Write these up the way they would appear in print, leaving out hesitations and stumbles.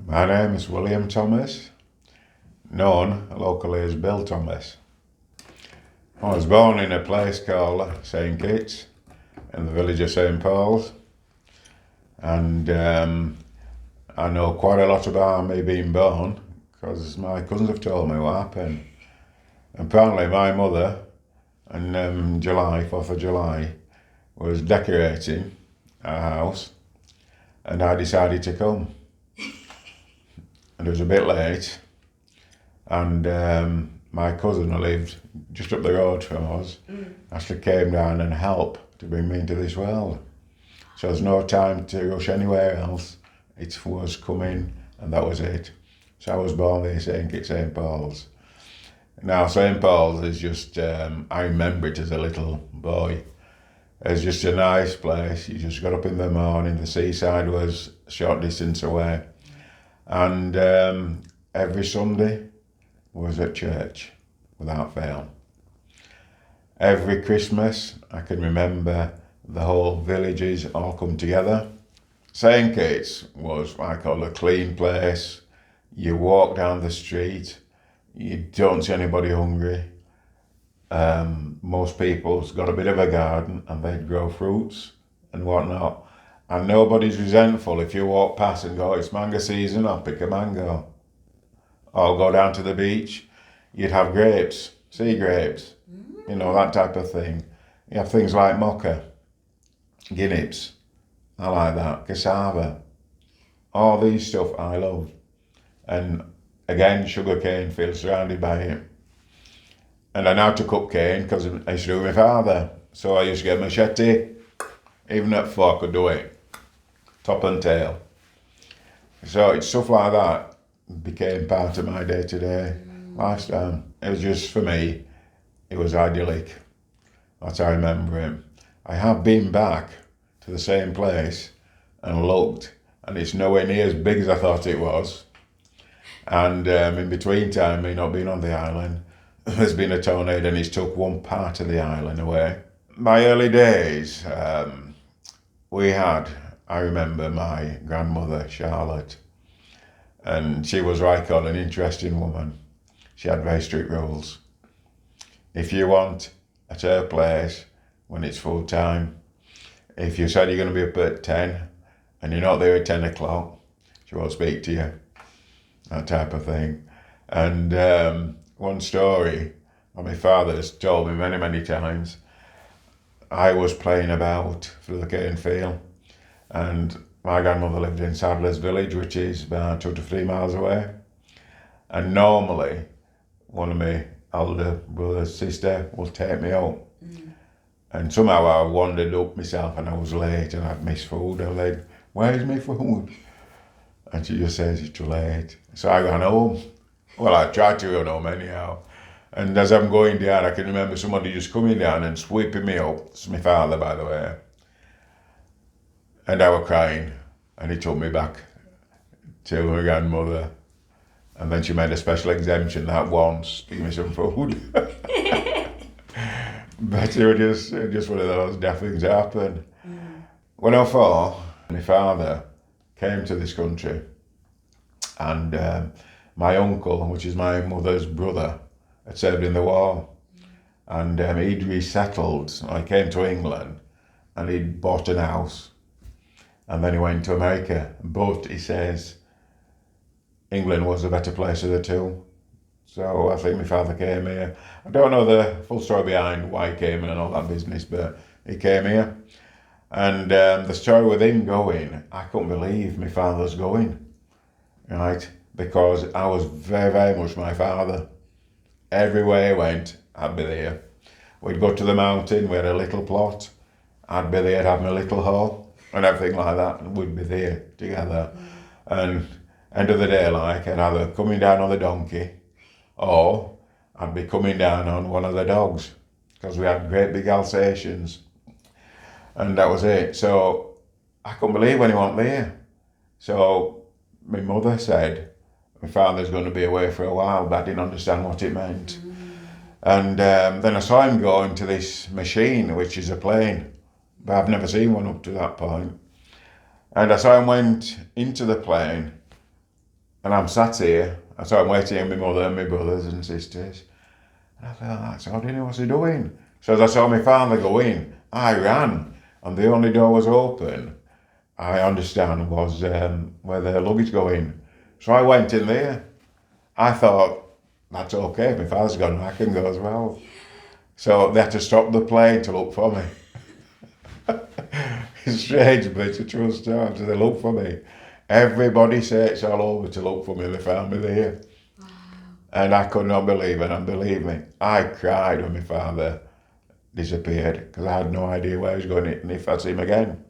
My name is William Thomas, known locally as Bill Thomas. I was born in a place called St Kitts in the village of St Paul's, and I know quite a lot about me being born because my cousins have told me what happened. Apparently my mother on July, 4th of July, was decorating our house and I decided to come. And it was a bit late, and my cousin who lived just up the road from us actually came down and helped to bring me into this world. So there's no time to rush anywhere else. It was coming and that was it. So I was born there in St Paul's. Now St Paul's is just, I remember it as a little boy. It's just a nice place. You just got up in the morning, the seaside was a short distance away. And every Sunday was at church without fail. Every Christmas I can remember the whole villages all come together. St Kitts was what I call a clean place. You walk down the street, you don't see anybody hungry. Most people's got a bit of a garden and they'd grow fruits and whatnot. And nobody's resentful if you walk past and go, it's mango season, I'll pick a mango. Or go down to the beach, you'd have grapes, sea grapes, you know, that type of thing. You have things like mocha, guineas, I like that, cassava. All these stuff I love. And again, sugarcane fields surrounded by it. And I know how to cook cane because I used to do it with my father. So I used to get a machete, even at 4 I could do it, top and tail. So it's stuff like that became part of my day-to-day lifestyle. It was just, for me, it was idyllic. That's how I remember it. I have been back to the same place and looked, and it's nowhere near as big as I thought it was. And in between time, me not being on the island, there's been a tornado and it's took one part of the island away. My early days, I remember my grandmother, Charlotte, and she was what I call an interesting woman. She had very strict rules. If you want at her place when it's full time, if you said you're going to be up at 10 and you're not there at 10 o'clock, she won't speak to you, that type of thing. And one story my father's told me many, many times, I was playing about through the cane field, and my grandmother lived in Sadler's village, which is about 2 to 3 miles away. And normally, one of my elder brother's sister will take me out. And somehow I wandered up myself and I was late and I'd missed food. I was like, where's my food? And she just says, it's too late. So I ran home. Well, I tried to run home anyhow. And as I'm going down, I can remember somebody just coming down and sweeping me up. It's my father, by the way. And I was crying. And he took me back to my grandmother. And then she made a special exemption that once to give me some food. But it was just one of those daft things that happened. When I was 4, my father came to this country. And my uncle, which is my mother's brother, had served in the war, and he'd resettled. I came to England and he'd bought an house, and then he went to America. But he says England was a better place of the two. So I think my father came here. I don't know the full story behind why he came in and all that business, but he came here. And the story with him going, I couldn't believe my father's going, right? Because I was very, very much my father. Everywhere he went, I'd be there. We'd go to the mountain, we had a little plot. I'd be there, I'd have my little hole and everything like that, and we'd be there together. And end of the day, like, I'd either coming down on the donkey or I'd be coming down on one of the dogs because we had great big Alsatians. And that was it. So I couldn't believe when he wasn't there. So my mother said, my father's going to be away for a while, but I didn't understand what it meant. And then I saw him go into this machine, which is a plane, but I've never seen one up to that point. And I saw him went into the plane, And I'm sat here, so I'm waiting on my mother and my brothers and sisters. And I thought, that's odd, what's he doing? So as I saw my father go in, I ran, and the only door was open, I understand, was where the luggage go in. So I went in there. I thought, that's okay, my father's gone, I can go as well. So they had to stop the plane to look for me. It's strange, but it's a true story. So they looked for me. Everybody searched all over to look for me, they found me there. Wow. And I could not believe it, and believe me, I cried when my father disappeared, because I had no idea where he was going and if I'd see him again.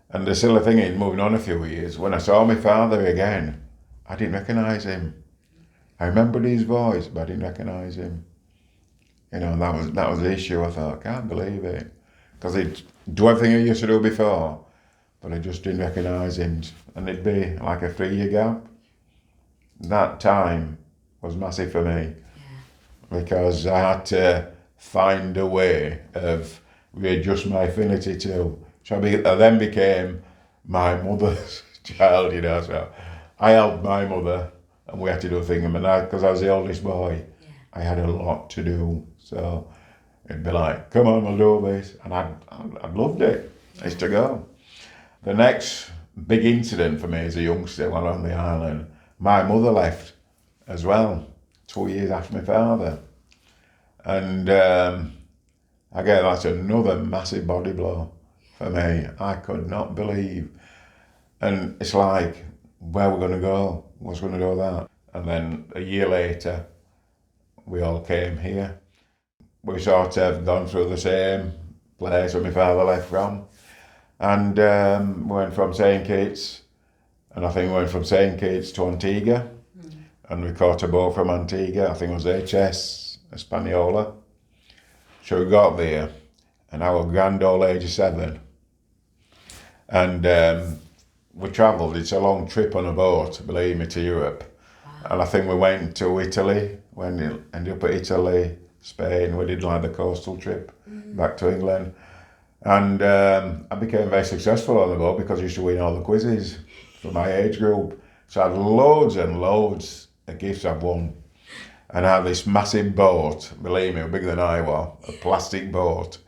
And the silly thing is, moving on a few years, when I saw my father again, I didn't recognise him. I remembered his voice, but I didn't recognise him. That was the issue. I thought, I can't believe it. Because he'd do everything he used to do before, but I just didn't recognise him. And it'd be like a 3-year gap. That time was massive for me, because I had to find a way of readjust my affinity to. So I then became my mother's child, So I helped my mother, and we had to do a thing. And because I was the oldest boy, I had a lot to do. So it'd be like, come on, we'll do this. And I loved it. I used to go. The next big incident for me as a youngster while on the island, my mother left as well, 2 years after my father. And again, that's another massive body blow for me. I could not believe. And it's like, where we're going to go? What's going to do that? And then a year later, we all came here. We sort of gone through the same place where my father left from. And we went from St. Kitts, and I think we went from St. Kitts to Antigua. And we caught a boat from Antigua, I think it was HS Hispaniola. So we got there, and I was grand old age of 7. And we travelled, it's a long trip on a boat, believe me, to Europe. And I think we went to Italy, ended up at Italy, Spain, we did like the coastal trip back to England. And I became very successful on the boat because I used to win all the quizzes for my age group. So I had loads and loads of gifts I've won. And I had this massive boat, believe me, bigger than I was, a plastic boat.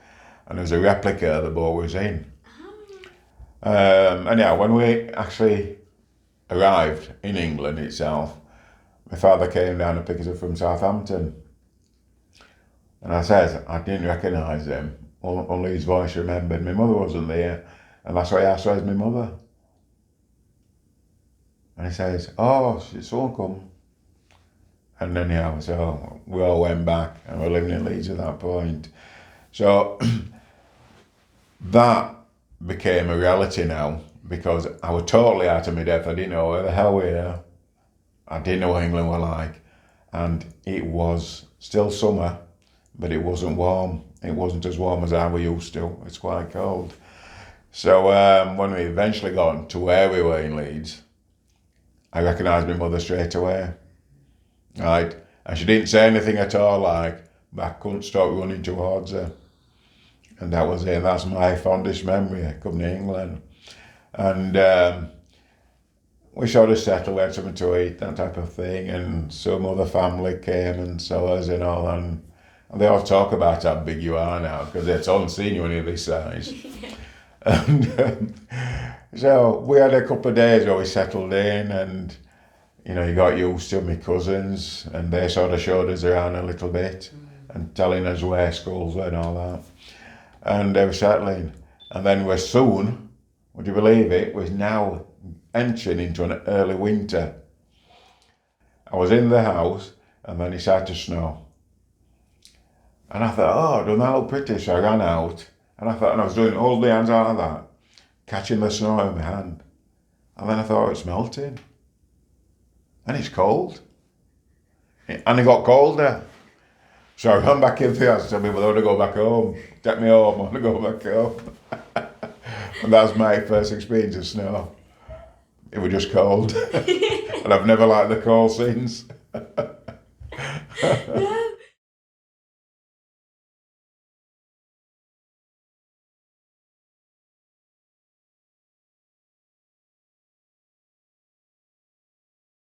And there was a replica of the boat we was in. And yeah, when we actually arrived in England itself, my father came down to pick us up from Southampton. And I said, I didn't recognise him, only his voice remembered. My mother wasn't there, and that's why I asked, where's my mother? And he says, oh, she's soon come. And then, yeah, so we all went back, and we're living in Leeds at that point. So that became a reality now, because I was totally out of my depth. I didn't know where the hell we were. I didn't know what England were like. And it was still summer, but it wasn't warm. It wasn't as warm as I was used to. It's quite cold. So when we eventually got to where we were in Leeds, I recognised my mother straight away. Right? And she didn't say anything at all, but I couldn't stop running towards her. And that was it. That's my fondest memory, coming to England. And we sort of settled, we had something to eat, that type of thing. And some other family came and saw us and all. And they all talk about how big you are now, because they haven't seen you when you're this size. And so we had a couple of days where we settled in, and you got used to my cousins, and they sort of showed us around a little bit and telling us where schools were and all that. And they were settling. And then we're soon, would you believe it, we're now entering into an early winter. I was in the house, and then it started to snow. And I thought, oh, doesn't that look pretty? So I ran out, and I was doing all the hands out of that, catching the snow in my hand. And then I thought, it's melting. And it's cold. And it got colder. So I ran back in the house and said, people, I want to go back home. Take me home, I want to go back home. And that was my first experience of snow. It was just cold. And I've never liked the cold since. No,